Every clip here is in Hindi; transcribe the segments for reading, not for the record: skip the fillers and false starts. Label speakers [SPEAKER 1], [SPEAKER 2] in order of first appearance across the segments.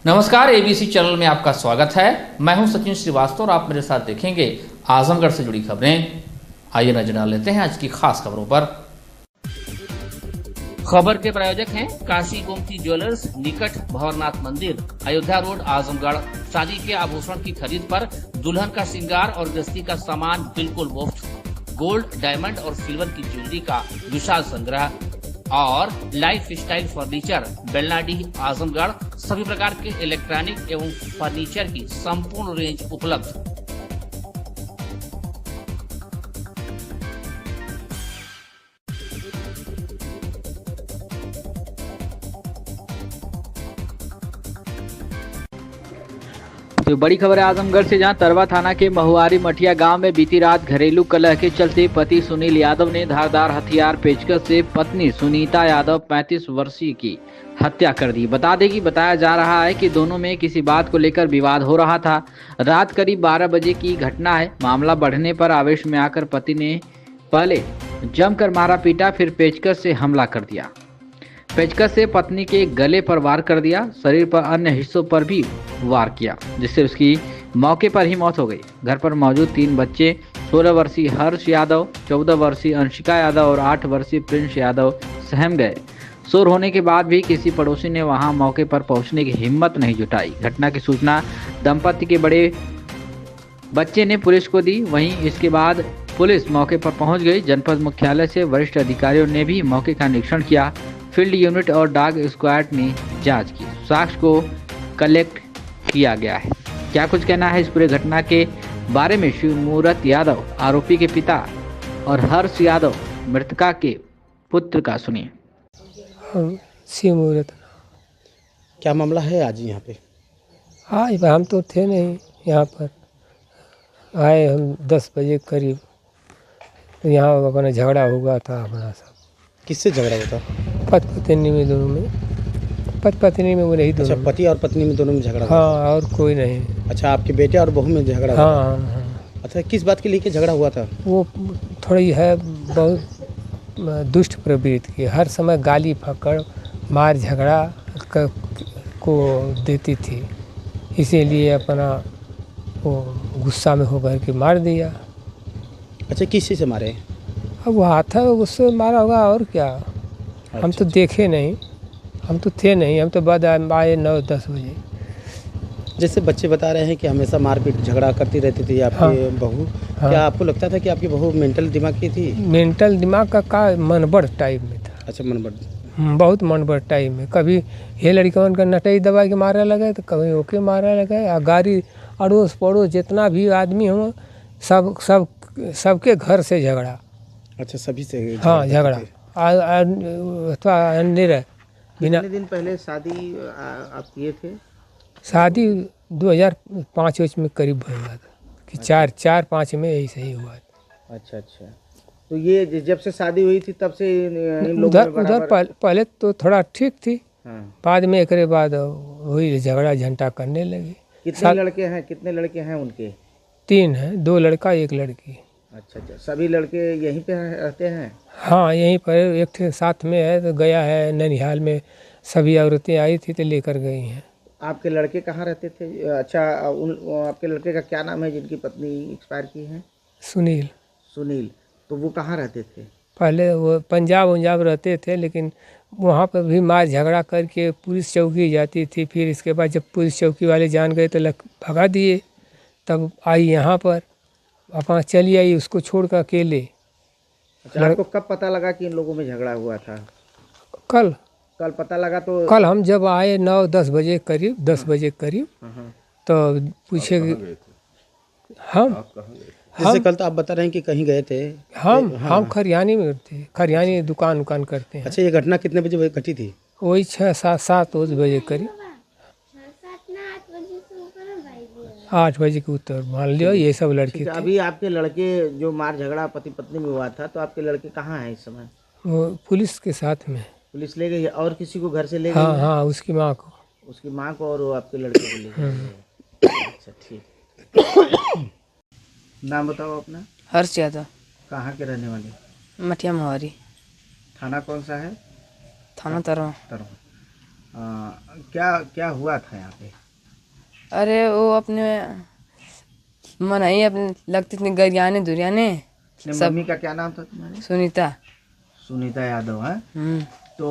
[SPEAKER 1] नमस्कार, एबीसी चैनल में आपका स्वागत है। मैं हूं सचिन श्रीवास्तव और आप मेरे साथ देखेंगे आजमगढ़ से जुड़ी खबरें। आइए नजर डाल लेते हैं आज की खास खबरों पर। खबर के प्रायोजक हैं काशी गोमती ज्वेलर्स, निकट भंवरनाथ मंदिर, अयोध्या रोड, आजमगढ़। शादी के आभूषण की खरीद पर दुल्हन का श्रृंगार और गृहस्थी का सामान बिल्कुल मुफ्त। गोल्ड, डायमंड और सिल्वर की ज्वेलरी का विशाल संग्रह और life style furniture, Belnadih, Azamgarh. सभी प्रकार के इलेक्ट्रॉनिक एवं फर्नीचर की संपूर्ण रेंज उपलब्ध।
[SPEAKER 2] तो बड़ी खबर है आजमगढ़ से, जहां तरवा थाना के महुआरी मठिया गांव में बीती रात घरेलू कलह के चलते पति सुनील यादव ने धारदार हथियार पेचकस से पत्नी सुनीता यादव 35 वर्षीय की हत्या कर दी। बता दें कि बताया जा रहा है कि दोनों में किसी बात को लेकर विवाद हो रहा था। रात करीब 12 बजे की घटना है। मामला बढ़ने पर आवेश में आकर पति ने पहले जमकर मारा पीटा, फिर पेचकस से हमला कर दिया। पेचकस से पत्नी के गले पर वार कर दिया, शरीर पर अन्य हिस्सों पर भी वार किया, जिससे उसकी मौके पर ही मौत हो गई। घर पर मौजूद 3 बच्चे 16 वर्षीय हर्ष यादव, 14 वर्षीय अंशिका यादव और 8 वर्षीय प्रिंस यादव सहम गए। शोर होने के बाद भी किसी पड़ोसी ने वहां मौके पर पहुंचने की हिम्मत नहीं जुटाई। घटना की सूचना दंपति के बड़े बच्चे ने पुलिस को दी। वहीं इसके बाद पुलिस मौके पर पहुंच गई। जनपद मुख्यालय से वरिष्ठ अधिकारियों ने भी मौके का निरीक्षण किया। फील्ड यूनिट और डॉग स्क्वाड ने जांच की। साक्ष्य को कलेक्ट किया गया है। क्या कुछ कहना है इस पूरे घटना के बारे में शिवमूर्त यादव, आरोपी के पिता, और हर्ष यादव, मृतका के पुत्र का, सुनिए।
[SPEAKER 3] शिवमूर्त।
[SPEAKER 4] क्या मामला है आज यहाँ पे?
[SPEAKER 3] हाँ, हम तो थे नहीं यहाँ पर। आए हम 10 बजे करीब, तो यहाँ अपना झगड़ा हुआ था अपना सब।
[SPEAKER 4] किससे झगड़ा हुआ था?
[SPEAKER 3] पत्नी में, दोनों में, पत्नी में वो नहीं दोनों।
[SPEAKER 4] अच्छा, पति और पत्नी में दोनों में झगड़ा हुआ?
[SPEAKER 3] हाँ, और कोई नहीं।
[SPEAKER 4] अच्छा, आपके बेटे और बहू में झगड़ा हुआ?
[SPEAKER 3] हाँ हाँ हाँ।
[SPEAKER 4] अच्छा, किस बात के लेके झगड़ा हुआ था?
[SPEAKER 3] वो थोड़ी है बहुत दुष्ट प्रवृत्ति की, हर समय गाली फकड़ मार झगड़ा को देती थी। इसीलिए अपना वो गुस्सा में होकर के मार दिया।
[SPEAKER 4] अच्छा, किस चीज़ से मारे?
[SPEAKER 3] अब वो हाथ है, उससे मारा होगा और क्या। हम तो देखे नहीं, हम तो थे नहीं, हम तो बाद आए 9-10 बजे।
[SPEAKER 4] जैसे बच्चे बता रहे हैं कि हमेशा मारपीट झगड़ा करती रहती थी आपकी बहू।
[SPEAKER 3] हाँ।
[SPEAKER 4] क्या आपको लगता था कि आपकी बहू मेंटल दिमाग की थी?
[SPEAKER 3] मेंटल दिमाग का मनबड़ टाइप में था।
[SPEAKER 4] अच्छा, मनबड़।
[SPEAKER 3] बहुत मनबड़ टाइप में। कभी ये लड़कियों का नटई दबा के मारा लगा, तो कभी ओके मारा लगा। गाड़ी अड़ोस पड़ोस जितना भी आदमी हो, सबके घर से झगड़ा।
[SPEAKER 4] अच्छा, सभी से?
[SPEAKER 3] हाँ, झगड़ा अथवा अंधेरा।
[SPEAKER 4] कितने दिन पहले शादी आप किए थे?
[SPEAKER 3] शादी 2005 में करीब हुआ था कि 4-5 में यही सही हुआ था।
[SPEAKER 4] अच्छा अच्छा, तो ये जब से शादी हुई थी तब से इन लोगों में
[SPEAKER 3] उधर पहले तो थोड़ा ठीक थी।
[SPEAKER 4] हाँ।
[SPEAKER 3] बाद में एक बाद वही झगड़ा झंटा करने लगी।
[SPEAKER 4] कितने लड़के हैं उनके?
[SPEAKER 3] 3 हैं, 2 लड़का 1 लड़की।
[SPEAKER 4] अच्छा अच्छा, सभी लड़के यहीं पे रहते हैं?
[SPEAKER 3] हाँ, यहीं पर एक साथ में है, तो गया है ननिहाल में। सभी औरतें आई थी तो लेकर गई हैं।
[SPEAKER 4] आपके लड़के कहाँ रहते थे? अच्छा, आपके लड़के का क्या नाम है जिनकी पत्नी एक्सपायर की है?
[SPEAKER 3] सुनील।
[SPEAKER 4] सुनील। तो वो कहाँ रहते थे?
[SPEAKER 3] पहले वो पंजाब रहते थे, लेकिन वहाँ पर भी मार झगड़ा करके पुलिस चौकी जाती थी। फिर इसके बाद जब पुलिस चौकी वाले जान गए तो भगा दिए। तब आई यहाँ पर, अपना चली आई उसको छोड़ कर अकेले।
[SPEAKER 4] अच्छा, आपको कब पता लगा कि इन लोगों में झगड़ा हुआ था?
[SPEAKER 3] कल
[SPEAKER 4] पता लगा? तो
[SPEAKER 3] कल हम जब आए 9-10 बजे करीब, 10 बजे करीब, तो पूछे हम
[SPEAKER 4] जैसे कल तो आप बता रहे हैं कि कहीं गए थे।
[SPEAKER 3] हम खरियानी में थे, खरियानी दुकान करते हैं।
[SPEAKER 4] अच्छा, ये घटना कितने बजे घटी थी?
[SPEAKER 3] वही 6-7 बजे करीब, 8 बजे के उत्तर मान लियो। ये सब लड़के थे।
[SPEAKER 4] अभी आपके लड़के जो मार झगड़ा पति पत्नी में हुआ था, तो आपके लड़के कहाँ हैं इस समय?
[SPEAKER 3] वो पुलिस के साथ में।
[SPEAKER 4] पुलिस ले गई है? और किसी को घर से ले गई?
[SPEAKER 3] हाँ, उसकी माँ को।
[SPEAKER 4] उसकी माँ को और आपके लड़के को ले गई। अच्छा, ठीक। नाम बताओ अपना।
[SPEAKER 5] हर्ष यादव।
[SPEAKER 4] कहाँ के रहने वाले?
[SPEAKER 5] मठिया महुआरी।
[SPEAKER 4] थाना कौन सा है?
[SPEAKER 5] थाना तरवा।
[SPEAKER 4] क्या क्या हुआ था यहाँ पे?
[SPEAKER 5] अरे वो अपने मन ही अपने लगती थी गरियाने दुरियाने
[SPEAKER 4] अपने
[SPEAKER 5] सब।
[SPEAKER 4] मम्मी का क्या नाम था तुम्हारे?
[SPEAKER 5] सुनीता।
[SPEAKER 4] सुनीता यादव है। तो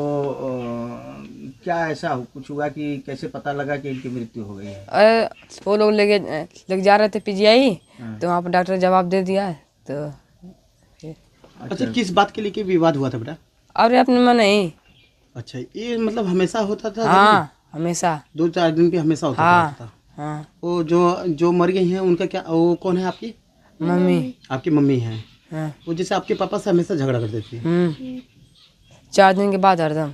[SPEAKER 4] क्या ऐसा कुछ हुआ कि कैसे पता लगा कि इनकी मृत्यु हो गई है?
[SPEAKER 5] अरे वो लोग लेके जा रहे थे पीजीआई,
[SPEAKER 4] हाँ।
[SPEAKER 5] तो वहाँ पर डॉक्टर जवाब दे दिया। तो
[SPEAKER 6] अच्छा, किस बात के लिए कि विवाद हुआ था बेटा?
[SPEAKER 5] अरे अपने मन ही।
[SPEAKER 6] अच्छा, ये मतलब हमेशा होता था?
[SPEAKER 5] हाँ हमेशा।
[SPEAKER 6] 2-4 दिन पे हमेशा होता
[SPEAKER 5] हाँ
[SPEAKER 6] था?
[SPEAKER 5] हाँ।
[SPEAKER 6] वो जो मर गई हैं उनका क्या, वो कौन है आपकी?
[SPEAKER 5] मम्मी।
[SPEAKER 6] आपकी मम्मी हैं।
[SPEAKER 5] हाँ।
[SPEAKER 6] वो जैसे आपके पापा से हमेशा झगड़ा करती थी?
[SPEAKER 5] 4 दिन के बाद हरदम।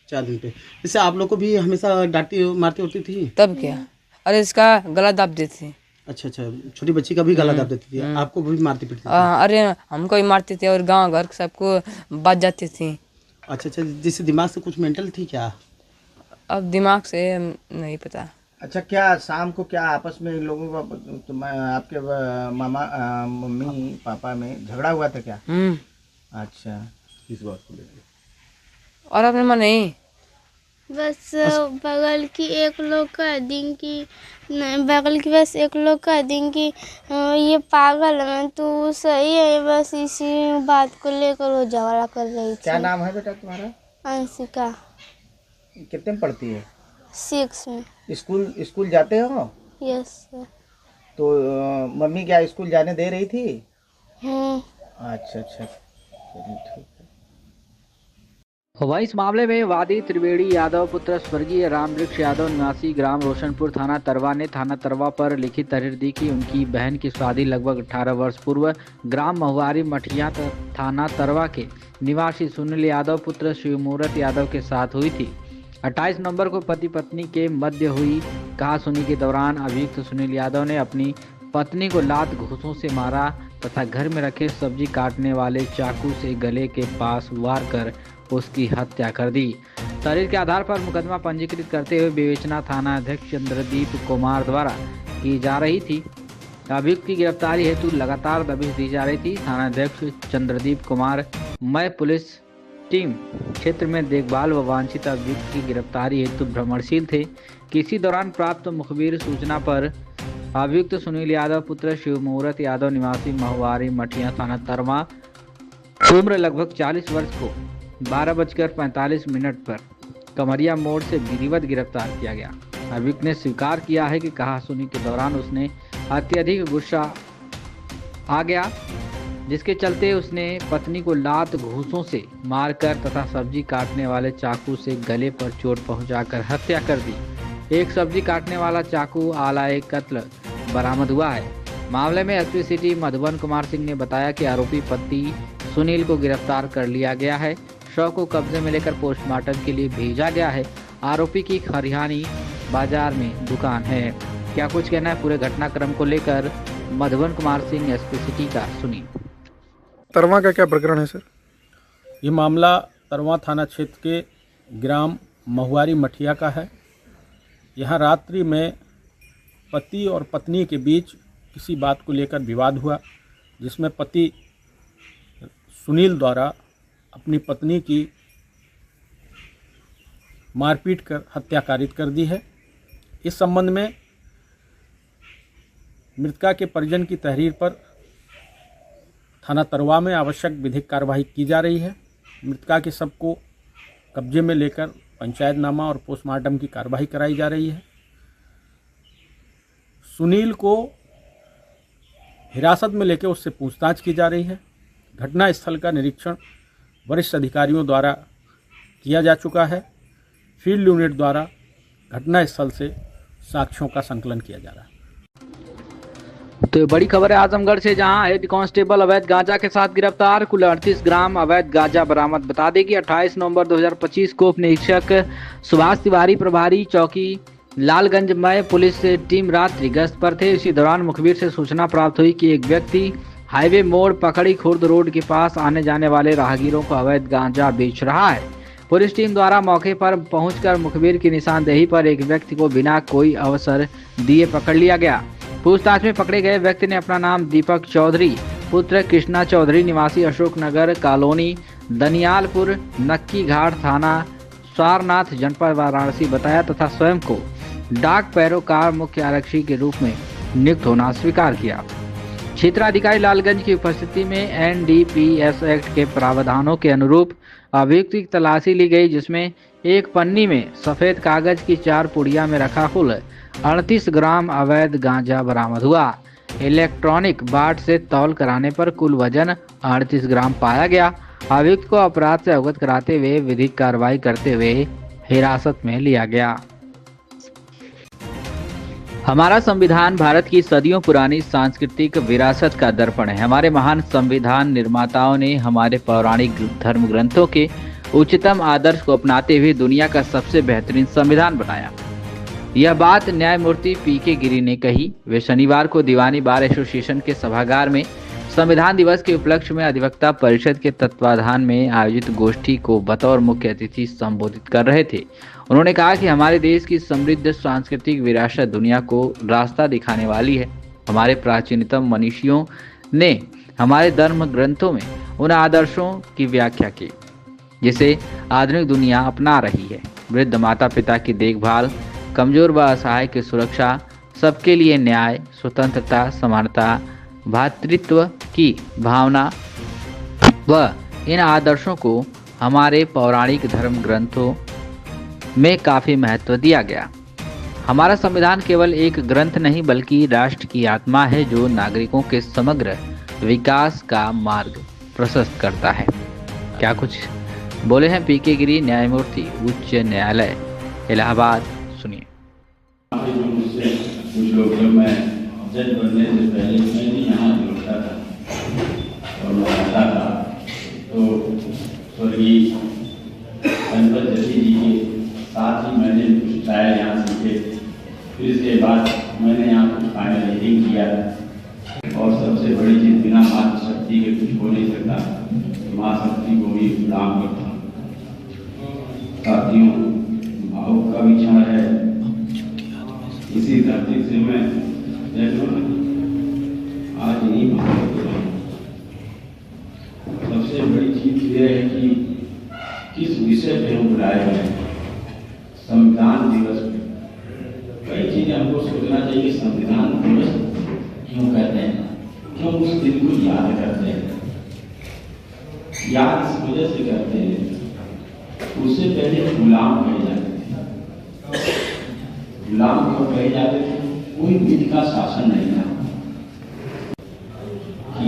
[SPEAKER 6] 4 दिन पे? जैसे आप लोग को भी हमेशा डांटती मारती होती थी?
[SPEAKER 5] तब क्या, अरे इसका गला दाब देती थी।
[SPEAKER 6] अच्छा, छोटी बच्ची का भी गला दाब देती थी? आपको भी मारती पीटती थी?
[SPEAKER 5] अरे हमको भी मारती थी और गांव घर सबको बात जाती थी।
[SPEAKER 6] अच्छा, जैसे दिमाग से कुछ मेंटल थी क्या?
[SPEAKER 5] अब दिमाग से नहीं पता।
[SPEAKER 4] अच्छा, क्या शाम को क्या आपस में इन लोगों का आपके मामा मम्मी पापा में झगड़ा हुआ था क्या? अच्छा, किस बात को लेकर?
[SPEAKER 5] और अपने मन नहीं।
[SPEAKER 7] बस बगल की एक लोग कह दिन की बगल की बस एक लोग कह दिन की ये पागल है, तो सही है, बस इसी बात को लेकर वो झगड़ा कर रही थी।
[SPEAKER 4] क्या नाम है बेटा तुम्हारा?
[SPEAKER 7] अंशिका।
[SPEAKER 4] कितने में पढ़ती है?
[SPEAKER 7] 6 में।
[SPEAKER 4] स्कूल जाते हो?
[SPEAKER 7] Yes sir.
[SPEAKER 4] तो मम्मी क्या स्कूल जाने दे रही थी?
[SPEAKER 7] अच्छा।
[SPEAKER 4] चलिए ठीक है।
[SPEAKER 2] वहीं इस मामले में वादी त्रिवेणी यादव पुत्र स्वर्गीय रामवृक्ष यादव निवासी ग्राम रोशनपुर थाना तरवा ने थाना तरवा पर लिखित तहरीर दी कि उनकी बहन की शादी लगभग 18 वर्ष पूर्व ग्राम महुआरी मठिया थाना तरवा के निवासी सुनील यादव पुत्र शिवमूर्त यादव के साथ हुई थी। 28 नवंबर को पति पत्नी के मध्य हुई कहासुनी के दौरान अभियुक्त सुनील यादव ने अपनी पत्नी को लात घूंसों से मारा तथा घर में रखे सब्जी काटने वाले चाकू से गले के पास वार कर उसकी हत्या कर दी। तहरीर के आधार पर मुकदमा पंजीकृत करते हुए विवेचना थाना अध्यक्ष चंद्रदीप कुमार द्वारा की जा रही थी। अभियुक्त की गिरफ्तारी हेतु लगातार दबिश दी जा रही थी। थाना अध्यक्ष चंद्रदीप कुमार मय पुलिस टीम क्षेत्र में देखभाल व वांछित अभियुक्त की गिरफ्तारी हेतु भ्रमणशील थे। किसी दौरान प्राप्त मुखबिर सूचना पर अभियुक्त सुनील यादव पुत्र शिवमूर्त यादव निवासी महुआरी मठिया थाना तरवा उम्र लगभग 40 वर्ष को 12:45 पर कमरिया मोड़ से विधिवत गिरफ्तार किया गया। अभियुक्त ने स्वीकार किया है कि कहासुनी के दौरान उसने अत्यधिक गुस्सा आ गया, जिसके चलते उसने पत्नी को लात घूंसों से मारकर तथा सब्जी काटने वाले चाकू से गले पर चोट पहुंचाकर हत्या कर दी। एक सब्जी काटने वाला चाकू आलाए कत्ल बरामद हुआ है। मामले में एसपी सिटी मधुबन कुमार सिंह ने बताया कि आरोपी पति सुनील को गिरफ्तार कर लिया गया है। शव को कब्जे में लेकर पोस्टमार्टम के लिए भेजा गया है। आरोपी की खरियानी बाजार में दुकान है। क्या कुछ कहना है पूरे घटनाक्रम को लेकर मधुबन कुमार सिंह एसपी सिटी का सुनिए।
[SPEAKER 8] तरवा का क्या प्रकरण है सर?
[SPEAKER 9] ये मामला तरवा थाना क्षेत्र के ग्राम महुआरी मठिया का है। यहाँ रात्रि में पति और पत्नी के बीच किसी बात को लेकर विवाद हुआ, जिसमें पति सुनील द्वारा अपनी पत्नी की मारपीट कर हत्या कारित कर दी है। इस संबंध में मृतका के परिजन की तहरीर पर थाना तरवा में आवश्यक विधिक कार्यवाही की जा रही है। मृतका के शव को कब्जे में लेकर पंचायतनामा और पोस्टमार्टम की कार्यवाही कराई जा रही है। सुनील को हिरासत में लेकर उससे पूछताछ की जा रही है। घटना स्थल का निरीक्षण वरिष्ठ अधिकारियों द्वारा किया जा चुका है। फील्ड यूनिट द्वारा घटना स्थल से साक्ष्यों का संकलन किया जा रहा है।
[SPEAKER 2] तो बड़ी खबर है आजमगढ़ से, जहां हेड कांस्टेबल अवैध गांजा के साथ गिरफ्तार। कुल 38 ग्राम अवैध गांजा बरामद। बता दें कि 28 नवंबर 2025 को उप निरीक्षक सुभाष तिवारी प्रभारी चौकी लालगंज में पुलिस टीम रात्रि गश्त पर थे। इसी दौरान मुखबिर से सूचना प्राप्त हुई कि एक व्यक्ति हाईवे मोड़ पकड़ी खुर्द रोड के पास आने जाने वाले राहगीरों को अवैध गांजा बेच रहा है। पुलिस टीम द्वारा मौके पर पहुंचकर मुखबिर की निशानदेही पर एक व्यक्ति को बिना कोई अवसर दिए पकड़ लिया गया। पूछताछ में पकड़े गए व्यक्ति ने अपना नाम दीपक चौधरी पुत्र कृष्णा चौधरी निवासी अशोक नगर कॉलोनी दनियालपुर नक्की घाट थाना सारनाथ जनपद वाराणसी बताया तथा स्वयं को डाक पैरोकार मुख्य आरक्षी के रूप में नियुक्त होना स्वीकार किया। क्षेत्राधिकारी लालगंज की उपस्थिति में एनडीपीएस एक्ट के प्रावधानों के अनुरूप अभियुक्त की तलाशी ली गई, जिसमें एक पन्नी में सफेद कागज की 4 पुड़िया में रखा कुल 38 ग्राम अवैध गांजा बरामद हुआ। इलेक्ट्रॉनिक बाट से तौल कराने पर कुल वजन 38 ग्राम पाया गया। अभियुक्त को अपराध से अवगत कराते हुए विधिक कार्रवाई करते हुए हिरासत में लिया गया। हमारा संविधान भारत की सदियों पुरानी सांस्कृतिक विरासत का दर्पण है। हमारे महान संविधान निर्माताओं ने हमारे पौराणिक धर्म ग्रंथों के उच्चतम आदर्श को अपनाते हुए दुनिया का सबसे बेहतरीन संविधान बनाया। यह बात न्यायमूर्ति पीके गिरी ने कही। वे शनिवार को दीवानी बार एसोसिएशन के सभागार में संविधान दिवस के उपलक्ष्य में अधिवक्ता परिषद के तत्वाधान में आयोजित गोष्ठी को बतौर मुख्य अतिथि संबोधित कर रहे थे। उन्होंने कहा कि हमारे देश की समृद्ध सांस्कृतिक विरासत दुनिया को रास्ता दिखाने वाली है। हमारे प्राचीनतम मनीषियों ने हमारे धर्म ग्रंथों में उन आदर्शों की व्याख्या की जिसे आधुनिक दुनिया अपना रही है। वृद्ध माता पिता की देखभाल, कमजोर व असहाय की सुरक्षा, सबके लिए न्याय, स्वतंत्रता, समानता, भातृत्व की भावना व इन आदर्शों को हमारे पौराणिक धर्म ग्रंथों में काफ़ी महत्व दिया गया। हमारा संविधान केवल एक ग्रंथ नहीं बल्कि राष्ट्र की आत्मा है जो नागरिकों के समग्र विकास का मार्ग प्रशस्त करता है। क्या कुछ बोले हैं पीके गिरी, न्यायमूर्ति उच्च न्यायालय इलाहाबाद। सुनिए।
[SPEAKER 10] कुछ लोग जब मैं जज बनने से पहले मैं भी यहाँ जुड़ता था और मैं आता था तो स्वर्गीय गणपत जैसी जी के साथ ही मैंने कुछ ट्रायल यहाँ सीखे। फिर इसके बाद मैंने यहाँ कुछ फाइनलाइजिंग किया और सबसे बड़ी चीज़ बिना मातृशक्ति के कुछ हो नहीं सकता, तो माँ शक्ति को भी प्रणाम करता हूँ। साथियों, भावुक का भी क्षण है। इसी धरती से मैं आज नहीं भावुक हो रहा हूँ। सबसे बड़ी चीज ये है कि किस विषय पे हम बुलाए गए हैं, संविधान दिवस पे। कई चीजें हमको सोचना चाहिए। संविधान दिवस क्यों कहते हैं, क्यों उस दिन को याद करते हैं? याद इस वजह से करते हैं, उससे पहले गुलाम कहे जाते थे। गुलाम क्यों कहे जाते थे? कोई विधि का शासन नहीं था कि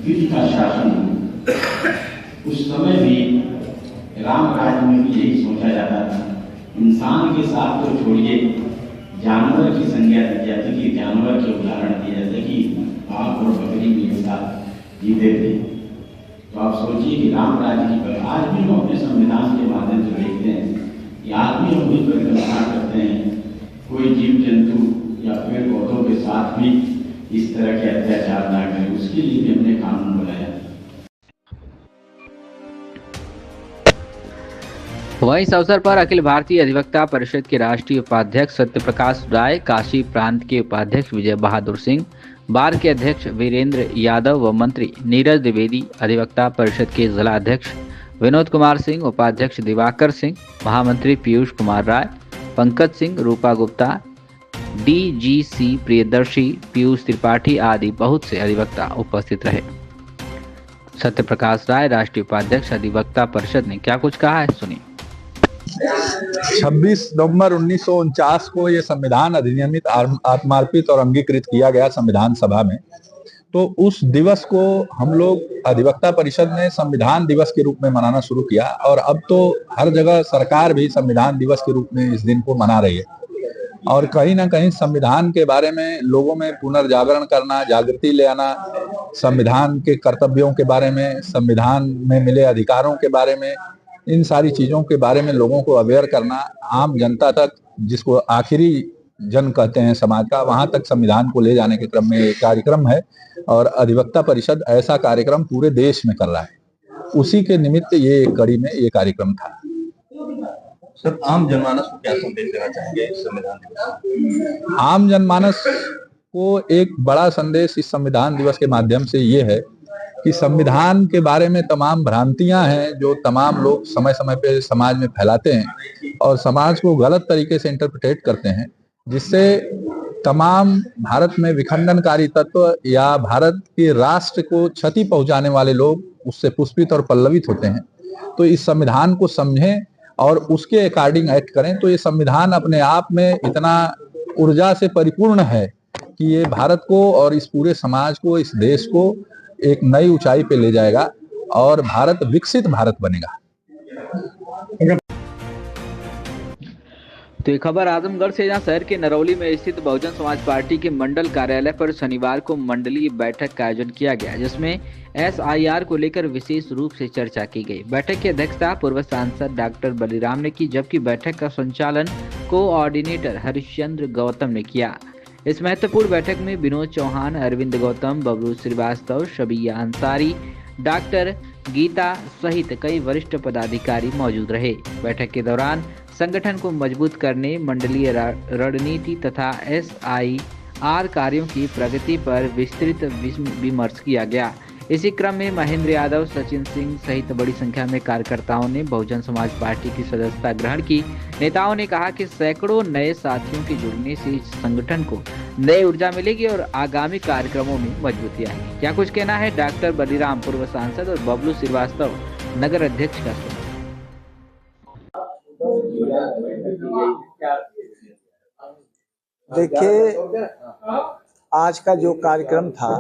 [SPEAKER 10] विधि का शासन हो। उस समय भी राम राज्य में भी यही सोचा जाता था। इंसान के साथ तो छोड़िए, जानवर की संज्ञा दी जाती कि जानवर के उदाहरण दिए जाते कि बाघ और बकरी भी एक साथ जीते थे। तो आप सोचिए कि राम राज्य की पर आज भी हम अपने संविधान के माध्यम से देखते हैं कि आज भी हम भी परिकल्पना करते हैं कोई जीव जंतु या पेड़ पौधों के साथ भी इस तरह के अत्याचार ना करें। उसके लिए भी हमने कानून बनाया।
[SPEAKER 2] वहीं इस अवसर पर अखिल भारतीय अधिवक्ता परिषद के राष्ट्रीय उपाध्यक्ष सत्यप्रकाश राय, काशी प्रांत के उपाध्यक्ष विजय बहादुर सिंह, बार के अध्यक्ष वीरेंद्र यादव व मंत्री नीरज द्विवेदी, अधिवक्ता परिषद के जिला अध्यक्ष विनोद कुमार सिंह, उपाध्यक्ष दिवाकर सिंह, महामंत्री पीयूष कुमार राय, पंकज सिंह, रूपा गुप्ता, डीजीसी प्रियदर्शी, पीयूष त्रिपाठी आदि बहुत से अधिवक्ता उपस्थित रहे। सत्यप्रकाश राय, राष्ट्रीय उपाध्यक्ष अधिवक्ता परिषद ने क्या कुछ कहा है, सुनिए।
[SPEAKER 11] 26 नवंबर 1949 को ये संविधान अधिनियमित, आत्मार्पित और अंगीकृत किया गया संविधान सभा में। तो उस दिवस को हम लोग अधिवक्ता परिषद ने संविधान दिवस के रूप में मनाना शुरू किया और अब तो हर जगह सरकार भी संविधान दिवस के रूप में इस दिन को मना रही है। और कहीं ना कहीं संविधान के बारे में लोगों में पुनर्जागरण करना, जागृति ले आना, संविधान के कर्तव्यों के बारे में, संविधान में मिले अधिकारों के बारे में, इन सारी चीजों के बारे में लोगों को अवेयर करना, आम जनता तक, जिसको आखिरी जन कहते हैं समाज का, वहां तक संविधान को ले जाने के क्रम में एक कार्यक्रम है और अधिवक्ता परिषद ऐसा कार्यक्रम पूरे देश में कर रहा है। उसी के निमित्त ये कड़ी में ये कार्यक्रम था।
[SPEAKER 12] सर, आम जनमानस को क्या संदेश देना चाहेंगे इस संविधान दिवस?
[SPEAKER 11] आम जनमानस को एक बड़ा संदेश इस संविधान दिवस के माध्यम से ये है कि संविधान के बारे में तमाम भ्रांतियां हैं जो तमाम लोग समय समय पे समाज में फैलाते हैं और समाज को गलत तरीके से इंटरप्रेट करते हैं, जिससे तमाम भारत में विखंडनकारी तत्व या भारत के राष्ट्र को क्षति पहुंचाने वाले लोग उससे पुष्पित और पल्लवित होते हैं। तो इस संविधान को समझें और उसके अकॉर्डिंग एक्ट करें। तो ये संविधान अपने आप में इतना ऊर्जा से परिपूर्ण है कि ये भारत को और इस पूरे समाज को, इस देश को एक नई ऊंचाई पे ले जाएगा और भारत विकसित भारत बनेगा।
[SPEAKER 2] तो ये खबर आजमगढ़ से, जहां शहर के नरौली में स्थित बहुजन समाज पार्टी के मंडल कार्यालय पर शनिवार को मंडलीय बैठक का आयोजन किया गया, जिसमें SIR को लेकर विशेष रूप से चर्चा की गई। बैठक की अध्यक्षता पूर्व सांसद डॉक्टर बलिराम ने की, जबकि बैठक का संचालन कोऑर्डिनेटर हरिश्चंद्र गौतम ने किया। इस महत्वपूर्ण बैठक में विनोद चौहान, अरविंद गौतम, बबलू श्रीवास्तव, शबिया अंसारी, डॉक्टर गीता सहित कई वरिष्ठ पदाधिकारी मौजूद रहे। बैठक के दौरान संगठन को मजबूत करने, मंडलीय रणनीति तथा SIR कार्यों की प्रगति पर विस्तृत विमर्श किया गया। इसी क्रम में महेंद्र यादव, सचिन सिंह सहित बड़ी संख्या में कार्यकर्ताओं ने बहुजन समाज पार्टी की सदस्यता ग्रहण की। नेताओं ने कहा कि सैकड़ों नए साथियों के जुड़ने से इस संगठन को नई ऊर्जा मिलेगी और आगामी कार्यक्रमों में मजबूती आएगी। क्या कुछ कहना है डॉक्टर बलिराम, पूर्व सांसद, और बबलू श्रीवास्तव, नगर अध्यक्ष का?
[SPEAKER 13] देखिए, आज का जो कार्यक्रम था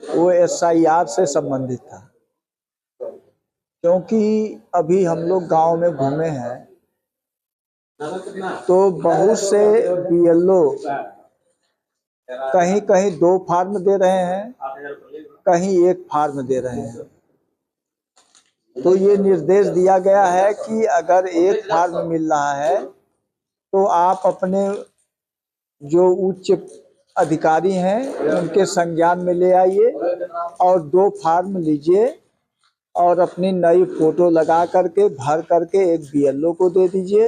[SPEAKER 13] वो SIR से संबंधित था, क्योंकि अभी हम लोग गांव में घूमे हैं तो बहुत से BLO कहीं कहीं 2 फार्म दे रहे हैं, कहीं 1 फार्म दे रहे हैं। तो ये निर्देश दिया गया है कि अगर 1 फार्म मिल रहा है तो आप अपने जो उच्च अधिकारी हैं उनके संज्ञान में ले आइए और 2 फार्म लीजिए और अपनी नई फोटो लगा करके भर करके एक BLO को दे दीजिए,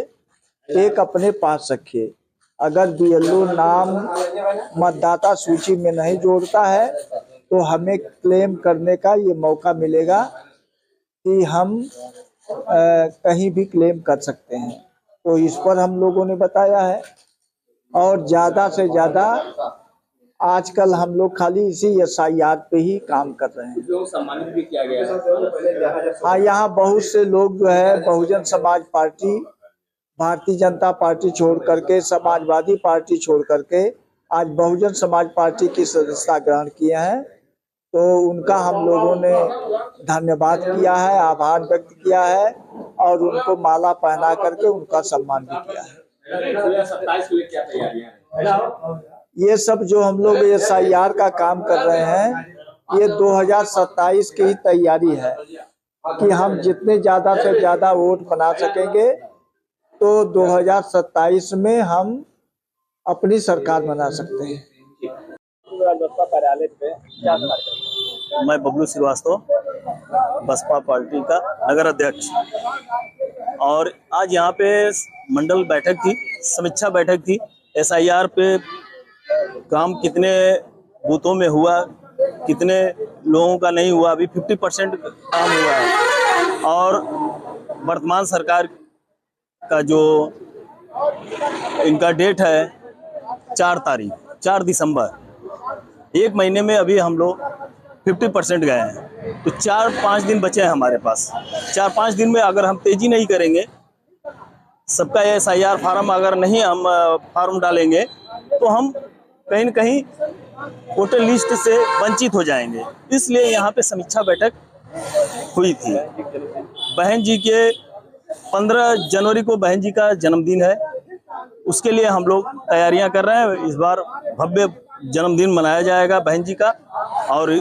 [SPEAKER 13] एक अपने पास रखिए। अगर BLO नाम मतदाता सूची में नहीं जोड़ता है तो हमें क्लेम करने का ये मौका मिलेगा कि हम कहीं भी क्लेम कर सकते हैं। तो इस पर हम लोगों ने बताया है और ज़्यादा से ज़्यादा आजकल हम लोग खाली इसी SIR पे ही काम कर रहे हैं। जो सम्मानित भी किया गया है। हाँ, यहाँ बहुत से लोग जो है बहुजन समाज पार्टी, भारतीय जनता पार्टी छोड़ करके, समाजवादी पार्टी छोड़ करके आज बहुजन समाज पार्टी की सदस्यता ग्रहण किए हैं। तो उनका हम लोगों ने धन्यवाद किया है, आभार व्यक्त किया है और उनको माला पहना करके उनका सम्मान भी किया है। 27 के लिए क्या तैयारियां हैं? ये सब जो हम लोग SIR का काम कर रहे हैं ये 2027 की ही तैयारी है कि हम जितने ज़्यादा से ज़्यादा वोट बना सकेंगे तो 2027 में हम अपनी सरकार बना सकते हैं। कार्यालय पे क्या कार्यक्रम?
[SPEAKER 14] मैं बबलू श्रीवास्तव, बसपा पार्टी का नगर अध्यक्ष, और आज यहाँ पे मंडल बैठक थी, समीक्षा बैठक थी। SIR पे काम कितने बूथों में हुआ, कितने लोगों का नहीं हुआ, अभी 50% काम हुआ है। और वर्तमान सरकार का जो इनका डेट है 4 दिसंबर, 1 महीने में अभी हम लोग 50% गए हैं। तो 4-5 दिन बचे हैं हमारे पास। 4-5 दिन में अगर हम तेजी नहीं करेंगे, सबका SIR फार्म अगर नहीं हम फार्म डालेंगे तो हम कहीं न कहीं वोटर लिस्ट से वंचित हो जाएंगे। इसलिए यहाँ पे समीक्षा बैठक हुई थी। बहन जी के 15 जनवरी को बहन जी का जन्मदिन है, उसके लिए हम लोग तैयारियां कर रहे हैं। इस बार भव्य जन्मदिन मनाया जाएगा बहन जी का और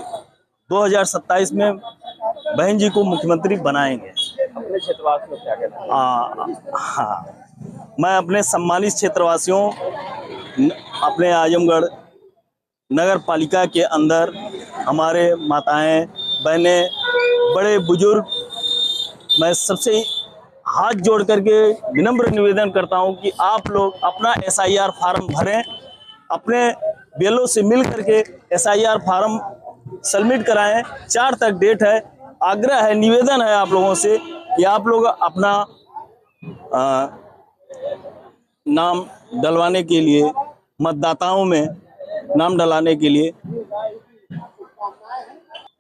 [SPEAKER 14] 2027 में बहन जी को मुख्यमंत्री बनाएंगे। अपने क्षेत्रवासियों को क्या कहना है? हाँ, मैं अपने सम्मानित क्षेत्रवासियों, अपने आजमगढ़ नगर पालिका के अंदर हमारे माताएं, बहनें, बड़े बुजुर्ग, मैं सबसे हाथ जोड़ करके विनम्र निवेदन करता हूं कि आप लोग अपना SIR फार्म भरें, अपने BLO से मिल करके SIR फार्म सबमिट कराएं। 4 तक डेट है। आग्रह है, निवेदन है आप लोगों से कि आप लोग अपना नाम डलवाने के लिए, मतदाताओं में नाम डलाने के लिए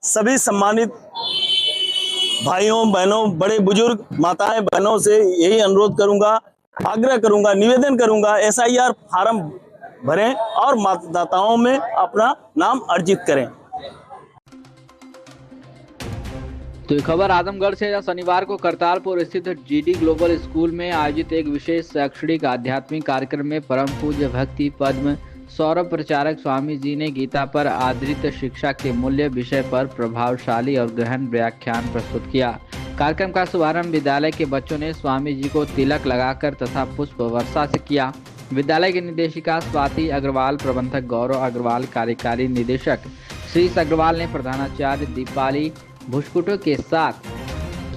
[SPEAKER 14] सभी सम्मानित भाइयों बहनों, बड़े बुजुर्ग माताएं बहनों से यही अनुरोध करूंगा, आग्रह करूंगा, निवेदन करूंगा, SIR फार्म भरें और मतदाताओं में अपना नाम अर्जित करें।
[SPEAKER 2] तो ये खबर आजमगढ़ से। शनिवार को करतारपुर स्थित GD ग्लोबल स्कूल में आयोजित एक विशेष शैक्षणिक आध्यात्मिक कार्यक्रम में परम पूज्य भक्ति पद्म सौरभ प्रचारक स्वामी जी ने गीता पर आधारित शिक्षा के मूल्य विषय पर प्रभावशाली और गहन व्याख्यान प्रस्तुत किया। कार्यक्रम का शुभारंभ विद्यालय के बच्चों ने स्वामी जी को तिलक लगाकर तथा पुष्प वर्षा से किया। विद्यालय की निदेशिका स्वाति अग्रवाल, प्रबंधक गौरव अग्रवाल, कार्यकारी निदेशक श्रीश अग्रवाल ने प्रधानाचार्य दीपाली भुसकुटो के साथ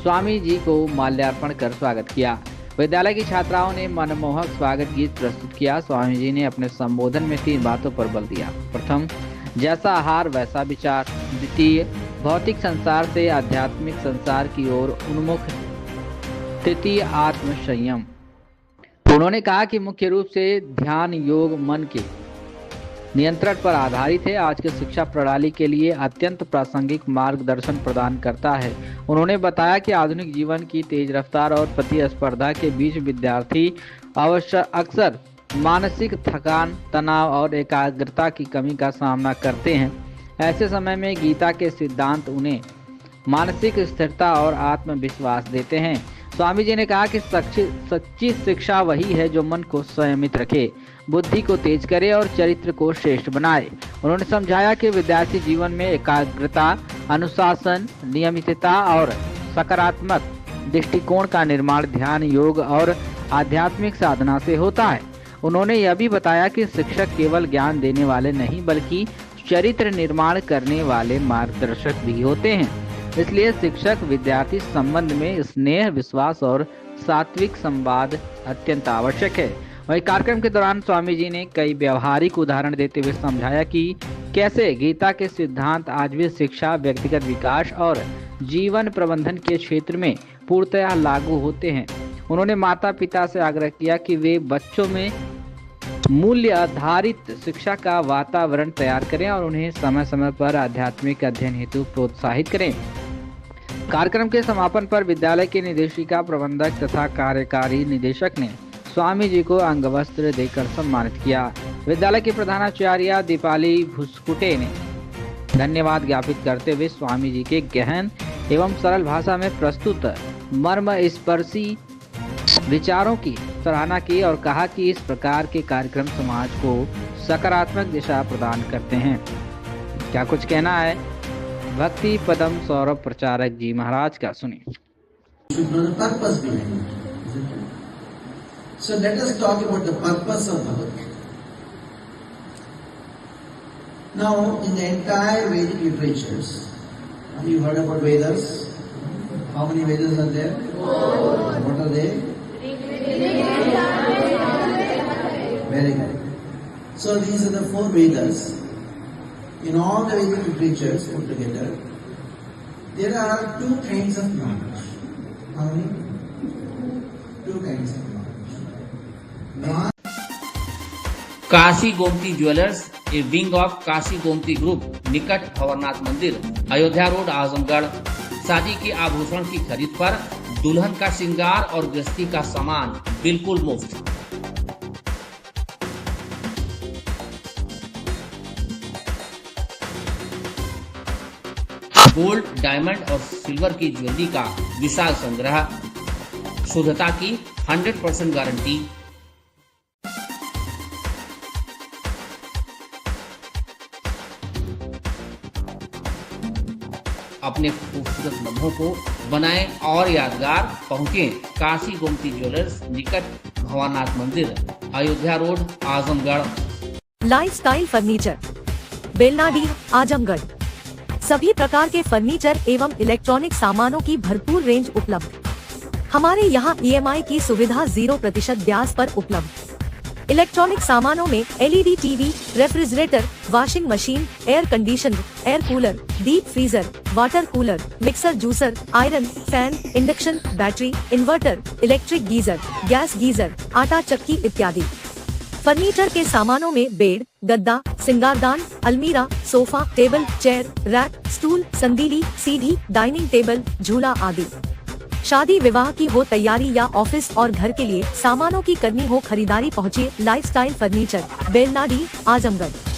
[SPEAKER 2] स्वामी जी को माल्यार्पण कर स्वागत किया। विद्यालय की छात्राओं ने मनमोहक स्वागत गीत प्रस्तुत किया। स्वामी जी ने अपने संबोधन में 3 बातों पर बल दिया। प्रथम, जैसा आहार वैसा विचार। द्वितीय, भौतिक संसार से आध्यात्मिक संसार की ओर उन्मुख। तृतीय, आत्म संयम। उन्होंने कहा कि मुख्य रूप से ध्यान योग मन के नियंत्रण पर आधारित है। आज के शिक्षा प्रणाली के लिए अत्यंत प्रासंगिक मार्गदर्शन प्रदान करता है। उन्होंने बताया कि आधुनिक जीवन की तेज रफ्तार और प्रतिस्पर्धा के बीच विद्यार्थी अक्सर मानसिक थकान, तनाव और एकाग्रता की कमी का सामना करते हैं। ऐसे समय में गीता के सिद्धांत उन्हें मानसिक स्थिरता और आत्मविश्वास देते हैं। स्वामी जी ने कहा कि सच्ची शिक्षा वही है जो मन को संयमित रखे, बुद्धि को तेज करे और चरित्र को श्रेष्ठ बनाए। उन्होंने समझाया कि विद्यार्थी जीवन में एकाग्रता, अनुशासन, नियमितता और सकारात्मक दृष्टिकोण का निर्माण ध्यान, योग और आध्यात्मिक साधना से होता है। उन्होंने यह भी बताया कि शिक्षक केवल ज्ञान देने वाले नहीं बल्कि चरित्र निर्माण करने वाले मार्गदर्शक भी होते हैं। इसलिए शिक्षक विद्यार्थी संबंध में स्नेह, विश्वास और सात्विक संवाद अत्यंत आवश्यक है। वहीं कार्यक्रम के दौरान स्वामी जी ने कई व्यवहारिक उदाहरण देते हुए समझाया कि कैसे गीता के सिद्धांत आज भी शिक्षा, व्यक्तिगत विकास और जीवन प्रबंधन के क्षेत्र में पूर्णतः लागू होते हैं। उन्होंने माता पिता से आग्रह किया कि वे बच्चों में मूल्य आधारित शिक्षा का वातावरण तैयार करें और उन्हें समय समय पर आध्यात्मिक अध्ययन हेतु प्रोत्साहित करें। कार्यक्रम के समापन पर विद्यालय के निदेशिका, प्रबंधक तथा कार्यकारी निदेशक ने स्वामी जी को अंगवस्त्र देकर सम्मानित किया। विद्यालय की प्रधानाचार्य दीपाली भुसकुटे ने धन्यवाद ज्ञापित करते हुए स्वामी जी के गहन एवं सरल भाषा में प्रस्तुत मर्मस्पर्शी विचारों की सराहना की और कहा कि इस प्रकार के कार्यक्रम समाज को सकारात्मक दिशा प्रदान करते हैं। क्या कुछ कहना है भक्ति पदम सौरभ प्रचारक जी महाराज का, सुनिए।
[SPEAKER 15] So let us talk about the purpose of Bhagavad Gita. Now, in the entire Vedic literatures, have you heard about Vedas? How many Vedas are there? What are they? Very good. So these are the 4 Vedas. In all the Vedic literatures put together, there are 2 kinds of knowledge. How many? 2 kinds of knowledge.
[SPEAKER 1] Kashi Gomti jewellers, A wing of Kashi Gomti group, निकट भंवरनाथ मंदिर, अयोध्या रोड, आजमगढ़। शादी के आभूषण की खरीद पर दुल्हन का श्रृंगार और गृहस्थी का सामान बिल्कुल मुफ्त। गोल्ड, डायमंड और सिल्वर की ज्वेलरी का विशाल संग्रह, शुद्धता की 100% गारंटी। अपने खूबसूरत लम्हों को बनाएं और यादगार। पहुंचे काशी गोमती ज्वेलर्स, निकट भंवरनाथ मंदिर, Ayodhya road, Azamgarh.
[SPEAKER 16] Lifestyle furniture, Belnadih, Azamgarh. सभी प्रकार के फर्नीचर एवं इलेक्ट्रॉनिक सामानों की भरपूर रेंज उपलब्ध। हमारे यहाँ EMI की सुविधा 0% ब्याज पर उपलब्ध। इलेक्ट्रॉनिक सामानों में LED TV, refrigerator, washing machine, air conditioner, air cooler, deep freezer, water cooler, mixer juicer, iron, fan, induction, battery, inverter, electric geyser, gas geyser, आटा चक्की इत्यादि। फर्नीचर के सामानों में बेड, गद्दा, सिंगारदान, अलमीरा, sofa, table, chair, rack, stool, संदीली, सीढ़ी, डाइनिंग टेबल, झूला आदि। शादी विवाह की हो तैयारी या ऑफिस और घर के लिए सामानों की करनी हो खरीदारी, पहुँचिए लाइफस्टाइल फर्नीचर, बेलनाडी, आजमगढ़।